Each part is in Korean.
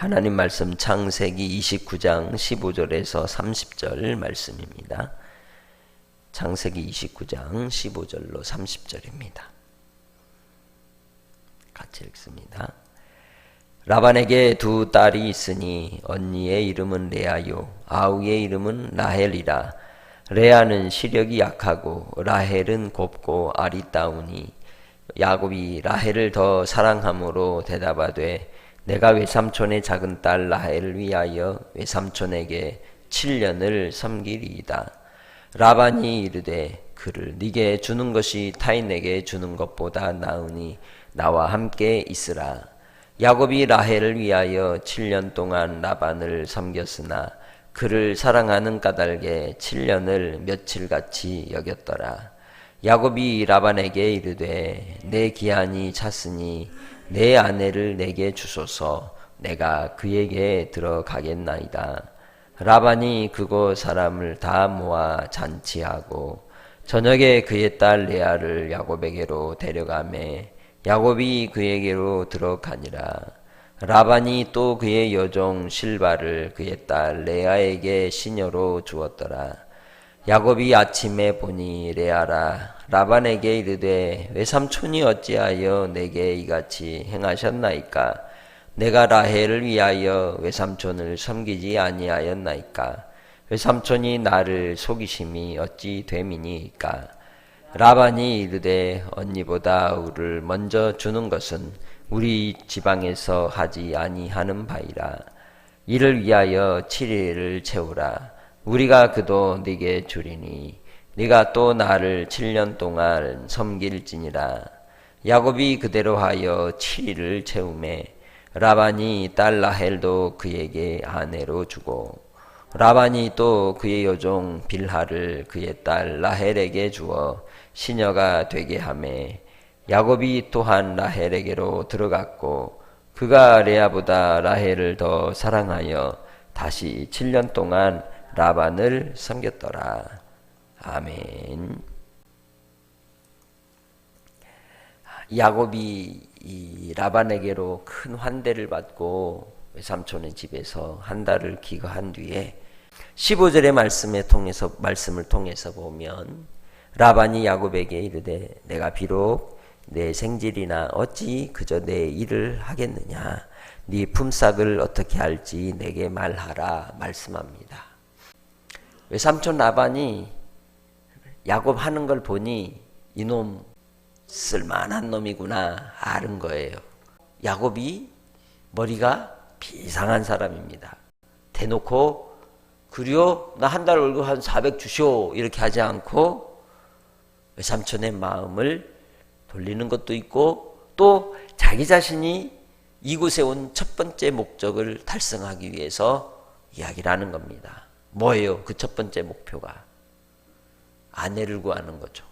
하나님 말씀 창세기 29장 15절에서 30절 말씀입니다. 창세기 29장 15절로 30절입니다. 같이 읽습니다. 라반에게 두 딸이 있으니 언니의 이름은 레아요 아우의 이름은 라헬이라. 레아는 시력이 약하고 라헬은 곱고 아리따우니 야곱이 라헬을 더 사랑함으로 대답하되 내가 외삼촌의 작은 딸 라헬을 위하여 외삼촌에게 7년을 섬기리이다. 라반이 이르되 그를 네게 주는 것이 타인에게 주는 것보다 나으니 나와 함께 있으라. 야곱이 라헬을 위하여 7년 동안 라반을 섬겼으나 그를 사랑하는 까닭에 7년을 며칠같이 여겼더라. 야곱이 라반에게 이르되 내 기한이 찼으니 내 아내를 내게 주소서. 내가 그에게 들어가겠나이다. 라반이 그곳 사람을 다 모아 잔치하고 저녁에 그의 딸 레아를 야곱에게로 데려가매 야곱이 그에게로 들어가니라. 라반이 또 그의 여종 실바를 그의 딸 레아에게 시녀로 주었더라. 야곱이 아침에 보니 레아라 라반에게 이르되 외삼촌이 어찌하여 내게 이같이 행하셨나이까? 내가 라헬을 위하여 외삼촌을 섬기지 아니하였나이까? 외삼촌이 나를 속이심이 어찌 됨이니이까? 라반이 이르되 언니보다 우를 먼저 주는 것은 우리 지방에서 하지 아니하는 바이라. 이를 위하여 7일을 채우라. 우리가 그도 네게 주리니 네가 또 나를 7년 동안 섬길지니라. 야곱이 그대로 하여 7일을 채우매 라반이 딸 라헬도 그에게 아내로 주고 라반이 또 그의 여종 빌하를 그의 딸 라헬에게 주어 시녀가 되게 하매 야곱이 또한 라헬에게로 들어갔고 그가 레아보다 라헬을 더 사랑하여 다시 7년 동안 라반을 섬겼더라. 아멘. 야곱이 이 라반에게로 큰 환대를 받고 외삼촌의 집에서 한 달을 기거한 뒤에 15절의 말씀을 통해서 보면 라반이 야곱에게 이르되 내가 비록 내 생질이나 어찌 그저 내 일을 하겠느냐. 네 품삯을 어떻게 할지 내게 말하라 말씀합니다. 외삼촌 라반이 야곱 하는 걸 보니 이놈 쓸만한 놈이구나 아는 거예요. 야곱이 머리가 비상한 사람입니다. 대놓고 그려 나 한 달 월급 한 400 주쇼 이렇게 하지 않고 외삼촌의 마음을 돌리는 것도 있고 또 자기 자신이 이곳에 온 첫 번째 목적을 달성하기 위해서 이야기를 하는 겁니다. 뭐예요? 그 첫 번째 목표가 아내를 구하는 거죠.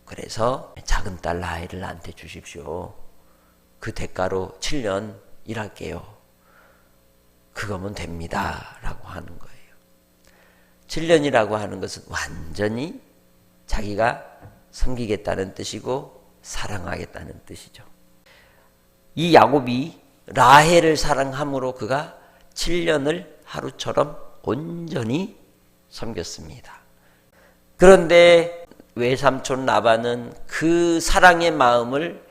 그래서 작은 딸 라헬을 나한테 주십시오. 그 대가로 7년 일할게요. 그거면 됩니다 라고 하는 거예요. 7년이라고 하는 것은 완전히 자기가 섬기겠다는 뜻이고 사랑하겠다는 뜻이죠. 이 야곱이 라헬을 사랑함으로 그가 7년을 하루처럼 온전히 섬겼습니다. 그런데 외삼촌 라반은 그 사랑의 마음을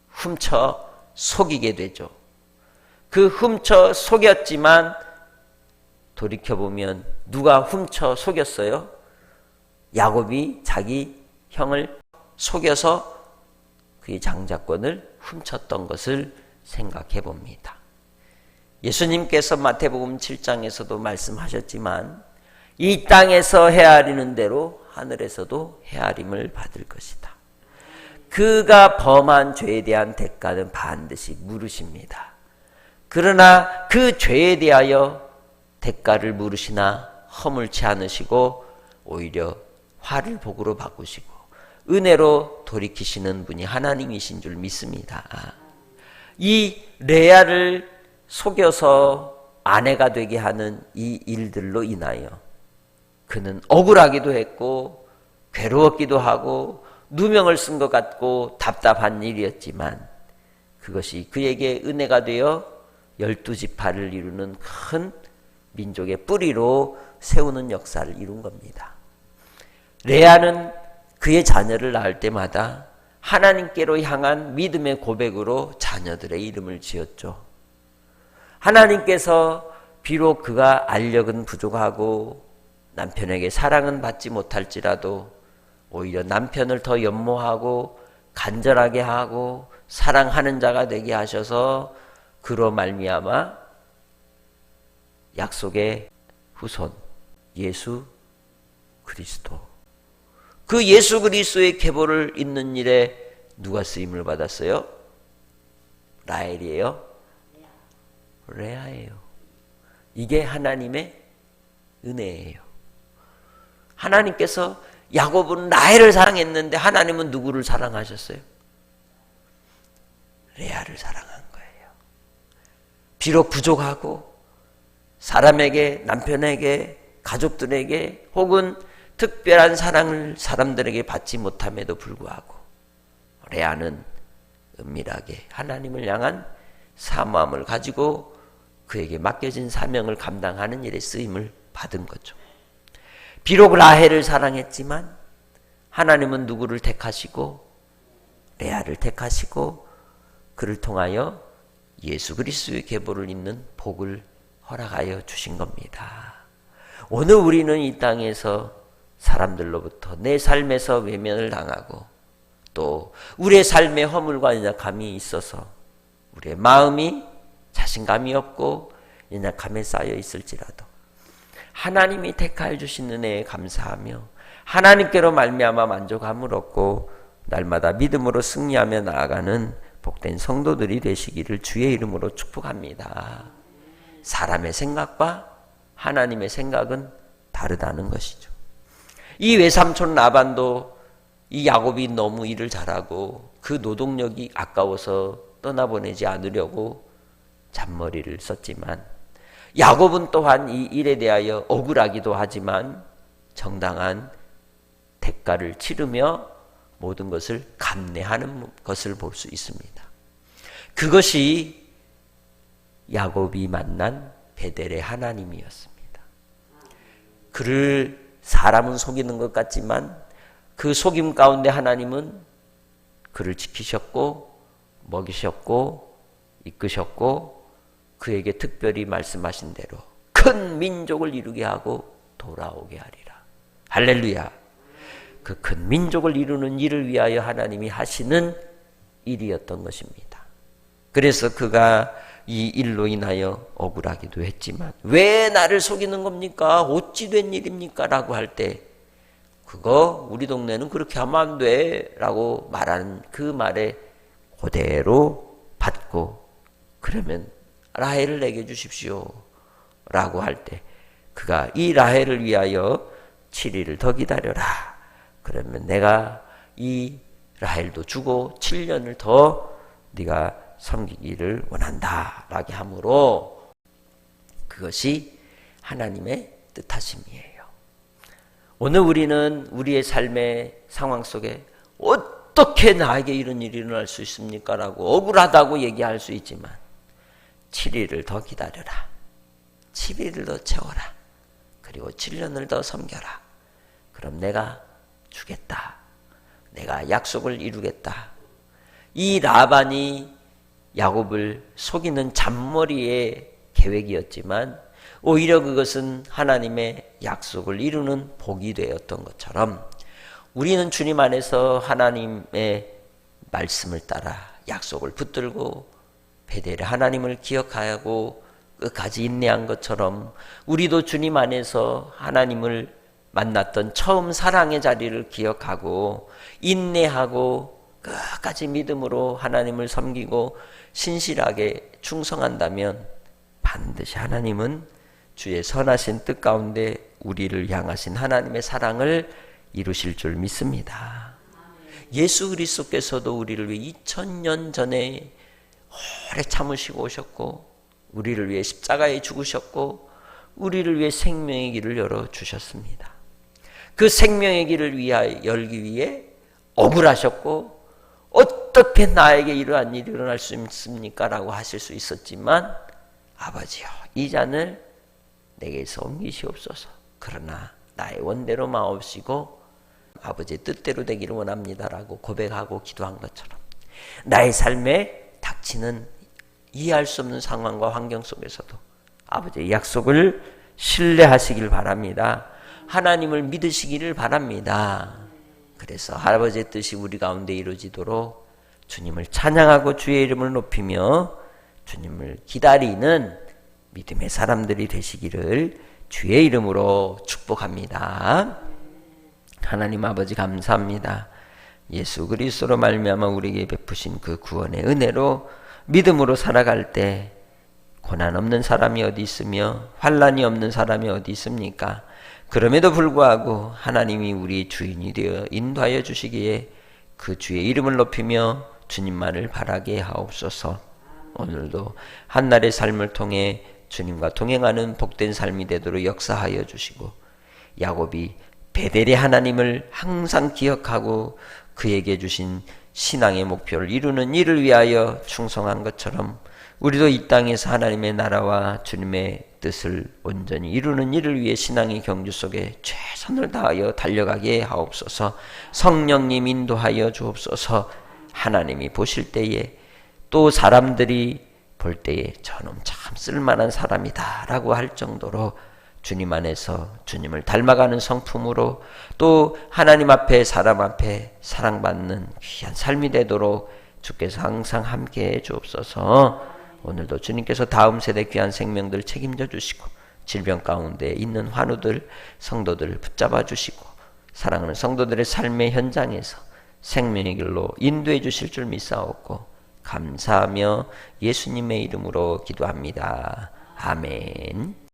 훔쳐 속이게 되죠. 그 훔쳐 속였지만 돌이켜보면 누가 훔쳐 속였어요? 야곱이 자기 형을 속여서 그의 장자권을 훔쳤던 것을 생각해 봅니다. 예수님께서 마태복음 7장에서도 말씀하셨지만 이 땅에서 헤아리는 대로 하늘에서도 헤아림을 받을 것이다. 그가 범한 죄에 대한 대가는 반드시 물으십니다. 그러나 그 죄에 대하여 대가를 물으시나 허물지 않으시고 오히려 화를 복으로 바꾸시고 은혜로 돌이키시는 분이 하나님이신 줄 믿습니다. 이 레아를 속여서 아내가 되게 하는 이 일들로 인하여 그는 억울하기도 했고 괴로웠기도 하고 누명을 쓴 것 같고 답답한 일이었지만 그것이 그에게 은혜가 되어 12지파를 이루는 큰 민족의 뿌리로 세우는 역사를 이룬 겁니다. 레아는 그의 자녀를 낳을 때마다 하나님께로 향한 믿음의 고백으로 자녀들의 이름을 지었죠. 하나님께서 비록 그가 알력은 부족하고 남편에게 사랑은 받지 못할지라도 오히려 남편을 더 연모하고 간절하게 하고 사랑하는 자가 되게 하셔서 그로 말미암아 약속의 후손 예수 그리스도, 그 예수 그리스도의 계보를 잇는 일에 누가 쓰임을 받았어요? 라헬이에요? 레아예요. 이게 하나님의 은혜예요. 하나님께서 야곱은 라헬을 사랑했는데 하나님은 누구를 사랑하셨어요? 레아를 사랑한 거예요. 비록 부족하고 사람에게, 남편에게, 가족들에게 혹은 특별한 사랑을 사람들에게 받지 못함에도 불구하고 레아는 은밀하게 하나님을 향한 사모함을 가지고 그에게 맡겨진 사명을 감당하는 일에 쓰임을 받은 거죠. 비록 라헬을 사랑했지만 하나님은 누구를 택하시고 레아를 택하시고 그를 통하여 예수 그리스도의 계보를 잇는 복을 허락하여 주신 겁니다. 오늘 우리는 이 땅에서 사람들로부터 내 삶에서 외면을 당하고 또 우리의 삶에 허물과 연약함이 있어서 우리의 마음이 자신감이 없고 연약함에 쌓여 있을지라도 하나님이 택하여 주신 은혜에 감사하며 하나님께로 말미암아 만족함을 얻고 날마다 믿음으로 승리하며 나아가는 복된 성도들이 되시기를 주의 이름으로 축복합니다. 사람의 생각과 하나님의 생각은 다르다는 것이죠. 이 외삼촌 라반도 이 야곱이 너무 일을 잘하고 그 노동력이 아까워서 떠나보내지 않으려고 잔머리를 썼지만 야곱은 또한 이 일에 대하여 억울하기도 하지만 정당한 대가를 치르며 모든 것을 감내하는 것을 볼 수 있습니다. 그것이 야곱이 만난 베델의 하나님이었습니다. 그를 사람은 속이는 것 같지만 그 속임 가운데 하나님은 그를 지키셨고 먹이셨고 이끄셨고 그에게 특별히 말씀하신 대로 큰 민족을 이루게 하고 돌아오게 하리라. 할렐루야. 그 큰 민족을 이루는 일을 위하여 하나님이 하시는 일이었던 것입니다. 그래서 그가 이 일로 인하여 억울하기도 했지만 왜 나를 속이는 겁니까? 어찌 된 일입니까? 라고 할 때 그거 우리 동네는 그렇게 하면 안 돼 라고 말하는 그 말에 그대로 받고 그러면 라헬을 내게 주십시오 라고 할 때 그가 이 라헬을 위하여 7일을 더 기다려라. 그러면 내가 이 라헬도 주고 7년을 더 네가 섬기기를 원한다 라고 함으로 그것이 하나님의 뜻하심이에요. 오늘 우리는 우리의 삶의 상황 속에 어떻게 나에게 이런 일이 일어날 수 있습니까? 라고 억울하다고 얘기할 수 있지만 7일을 더 기다려라. 7일을 더 채워라. 그리고 7년을 더 섬겨라. 그럼 내가 주겠다. 내가 약속을 이루겠다. 이 라반이 야곱을 속이는 잔머리의 계획이었지만 오히려 그것은 하나님의 약속을 이루는 복이 되었던 것처럼 우리는 주님 안에서 하나님의 말씀을 따라 약속을 붙들고 베델의 하나님을 기억하고 끝까지 인내한 것처럼 우리도 주님 안에서 하나님을 만났던 처음 사랑의 자리를 기억하고 인내하고 끝까지 믿음으로 하나님을 섬기고 신실하게 충성한다면 반드시 하나님은 주의 선하신 뜻 가운데 우리를 향하신 하나님의 사랑을 이루실 줄 믿습니다. 예수 그리스도께서도 우리를 위해 2000년 전에 오래 참으시고 오셨고 우리를 위해 십자가에 죽으셨고 우리를 위해 생명의 길을 열어주셨습니다. 그 생명의 길을 위하여 열기 위해 억울하셨고 어떻게 나에게 이러한 일이 일어날 수 있습니까? 라고 하실 수 있었지만 아버지여 이 잔을 내게서 옮기시옵소서. 그러나 나의 원대로 마옵시고 아버지의 뜻대로 되기를 원합니다라고 고백하고 기도한 것처럼 나의 삶에 닥치는 이해할 수 없는 상황과 환경 속에서도 아버지의 약속을 신뢰하시길 바랍니다. 하나님을 믿으시기를 바랍니다. 그래서 아버지의 뜻이 우리 가운데 이루어지도록 주님을 찬양하고 주의 이름을 높이며 주님을 기다리는 믿음의 사람들이 되시기를 주의 이름으로 축복합니다. 하나님 아버지 감사합니다. 예수 그리스도로 말미암아 우리에게 베푸신 그 구원의 은혜로 믿음으로 살아갈 때 고난 없는 사람이 어디 있으며 환난이 없는 사람이 어디 있습니까? 그럼에도 불구하고 하나님이 우리 주인이 되어 인도하여 주시기에 그 주의 이름을 높이며 주님만을 바라게 하옵소서. 오늘도 한날의 삶을 통해 주님과 동행하는 복된 삶이 되도록 역사하여 주시고 야곱이 베델의 하나님을 항상 기억하고 그에게 주신 신앙의 목표를 이루는 일을 위하여 충성한 것처럼 우리도 이 땅에서 하나님의 나라와 주님의 뜻을 온전히 이루는 일을 위해 신앙의 경주 속에 최선을 다하여 달려가게 하옵소서. 성령님 인도하여 주옵소서. 하나님이 보실 때에 또 사람들이 볼 때에 저놈 참 쓸만한 사람이다 라고 할 정도로 주님 안에서 주님을 닮아가는 성품으로 또 하나님 앞에 사람 앞에 사랑받는 귀한 삶이 되도록 주께서 항상 함께해 주옵소서. 오늘도 주님께서 다음 세대 귀한 생명들 책임져 주시고 질병 가운데 있는 환우들 성도들을 붙잡아 주시고 사랑하는 성도들의 삶의 현장에서 생명의 길로 인도해 주실 줄 믿사옵고 감사하며 예수님의 이름으로 기도합니다. 아멘.